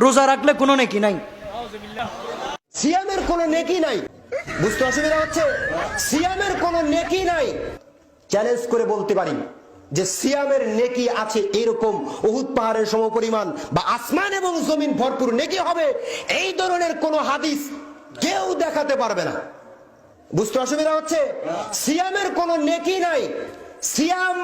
রোজা রাখলে কোনো নেকি নাই। সিয়ামের কোনো নেকি নাই, বুঝতে অসুবিধা হচ্ছে? সিয়ামের কোনো নেকি নাই। চ্যালেঞ্জ করে বলতে পারি যে সিয়ামের নেকি আছে এরকম উহুদ পাহাড়ের সমপরিমাণ বা আসমান এবং জমিন ভরপুর নেকি হবে, এই ধরনের কোন হাদিস কেউ দেখাতে পারবে না। বুঝতে অসুবিধা হচ্ছে? সিয়ামের কোনো নেকি নাই। সিয়াম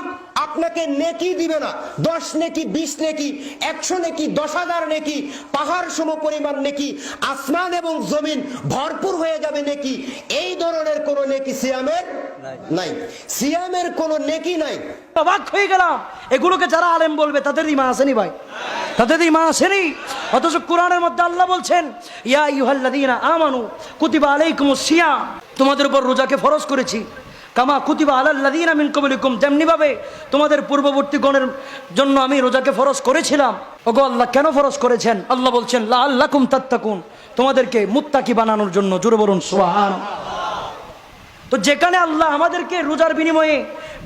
আপনাকে নেকি দিবে না। 10 নেকি, 20 নেকি, 100 নেকি, 10,000 নেকি, পাহাড় সমপরিমাণ নেকি, আসমান এবং জমিন ভরপুর হয়ে যাবে নেকি, এই ধরনের কোন নেকি সিয়ামের নাই। সিয়ামের কোন নেকি নাই। অবাক হয়ে গেলাম, এগুলোকে যারা আলেম বলবে তাদের ঈমান আসেনি ভাই, তাদের ঈমান আসেনি। অথচ কোরআনের মধ্যে আল্লাহ বলছেন, ইয়া আইয়ুহাল্লাযীনা আমানু কুতিবা আলাইকুমুস সিয়াম, তোমাদের উপর রোজাকে ফরজ করেছি, কামা কুতিবা আলাল্লাযীনা মিন ক্বাবলিকুম, যেমনি ভাবে তোমাদের পূর্ববর্তী গণের জন্য আমি রোজাকে ফরজ করেছিলাম। ওগো আল্লাহ কেন ফরজ করেছেন? আল্লাহ বলছেন লাআল্লাকুম তাত্তাকুন, তোমাদেরকে মুত্তাকি বানানোর জন্য। জোরে বলুন সুবহানাল্লাহ। তো যেখানে আল্লাহ আমাদেরকে রোজার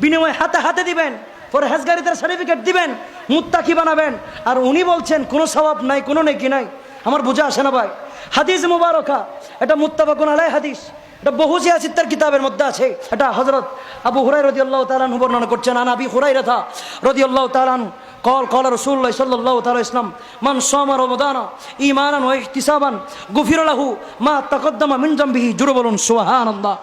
বিনিময়ে হাতে হাতে দিবেন, পরহেজগারিতার সার্টিফিকেট দিবেন, মুত্তাকি বানাবেন, আর উনি বলছেন কোনো সওয়াব নাই, কোনো নেকি নাই, আমার বুঝে আসে না ভাই। হাদিস মুবারকা, এটা মুত্তাফাকুন আলাইহি হাদিস, এটা বহু সিয়াসিত্তার কিতাবের মধ্যে আছে। এটা হযরত আবু হুরায়রা রাদিয়াল্লাহু তাআলা আনহু বর্ণনা করছেন। আন আবি হুরায়রা রাদিয়াল্লাহু তাআলা আনহু قال رسول الله صلى الله عليه وسلم من صام رمضان ايمانا واحتسابا غفر له ما تقدم من ذنبه। জোরে বলুন সুবহানাল্লাহ।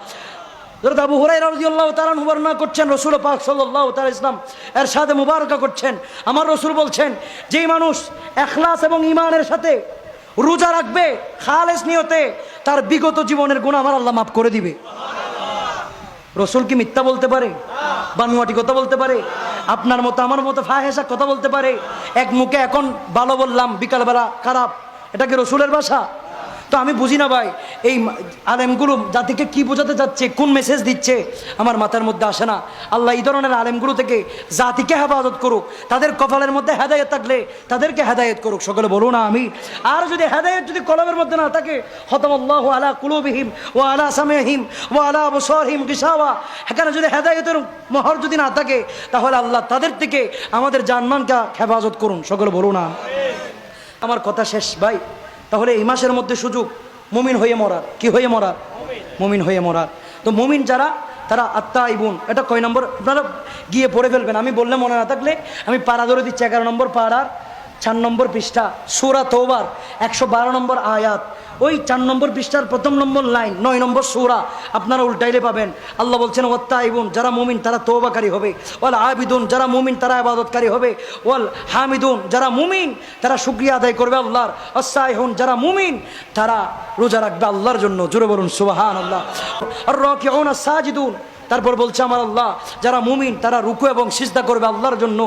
হযরত আবু হুরায়রা রাদিয়াল্লাহু তাআলা আনহু বর্ণনা করছেন, রাসূল পাক সাল্লাল্লাহু তাআলা ইসলাম ইরশাদে মুবারাকা করছেন, আমার রাসূল বলছেন, যেই মানুষ ইখলাস এবং ঈমানের সাথে রোজা রাখবে খালেস নিয়তে, তার বিগত জীবনের গুনাহ আমার আল্লাহ মাফ করে দিবে। রাসূল কি মিথ্যা বলতে পারে? বানোয়াটি কথা বলতে পারে? আপনার মতো আমার মতো ফাহেসা কথা বলতে পারে? এক মুখে এখন ভালো বললাম, বিকালবেলা খারাপ, এটা কি রাসূলের ভাষা? তো আমি বুঝি না ভাই, এই আলেমগুলো জাতিকে কি বোঝাতে যাচ্ছে, কোন মেসেজ দিচ্ছে, আমার মাথার মধ্যে আসে না। আল্লাহ এই ধরনের আলেমগুলো থেকে জাতিকে হেফাজত করুক, তাদের কপালের মধ্যে হেদায়েত থাকলে তাদেরকে হেদায়েত করুক, সকলে বলুন আমিন। আর যদি হেদায়েত যদি কলমের মধ্যে না থাকে, খতামাল্লাহু আলা কুলুবিহিম ওয়া আলা সামিহিম ওয়া আলা আবসারিহিম গিশাওয়া, এখানে যদি হেদায়েতের মোহর যদি না থাকে, তাহলে আল্লাহ তাদের থেকে আমাদের জানমানকে হেফাজত করুন, সকলে বলুন আমিন। আমার কথা শেষ ভাই। তাহলে এই মাসের মধ্যে সুযোগ মুমিন হয়ে মরার। কি হয়ে মরার? মুমিন হয়ে মরার। তো মুমিন যারা, তারা আত্তাইবুন, এটা কয় নম্বর আপনারা গিয়ে পড়ে ফেলবেন, আমি বললে মনে না থাকলে আমি পারা ধরে দিচ্ছি। 11 নম্বর পাড়ার 4 নম্বর পৃষ্ঠা, সূরা তওবার 112 নম্বর আয়াত, ওই 4 নম্বর পৃষ্ঠার 1 নম্বর লাইন, 9 নম্বর সূরা, আপনারা উল্টাইলে পাবেন। আল্লাহ বলছেন ওয়াত্তাইবুন, যারা মুমিন তারা তওবাকারী হবে, ওয়াল আবিদুন, যারা মুমিন তারা ইবাদতকারী হবে, ওয়াল হামিদুন, যারা মুমিন তারা শুকরিয়া আদায় করবে আল্লাহর, আস-সাইহুন, যারা মুমিন তারা রোজা রাখবে আল্লাহর জন্য। জোরে বলুন সুবহানাল্লাহ। আর রাকিউন আস-সাজিদুন, তারপর বলছে আমার আল্লাহ, যারা মুমিন তারা রুকু এবং সিজদা করবে আল্লাহর জন্য।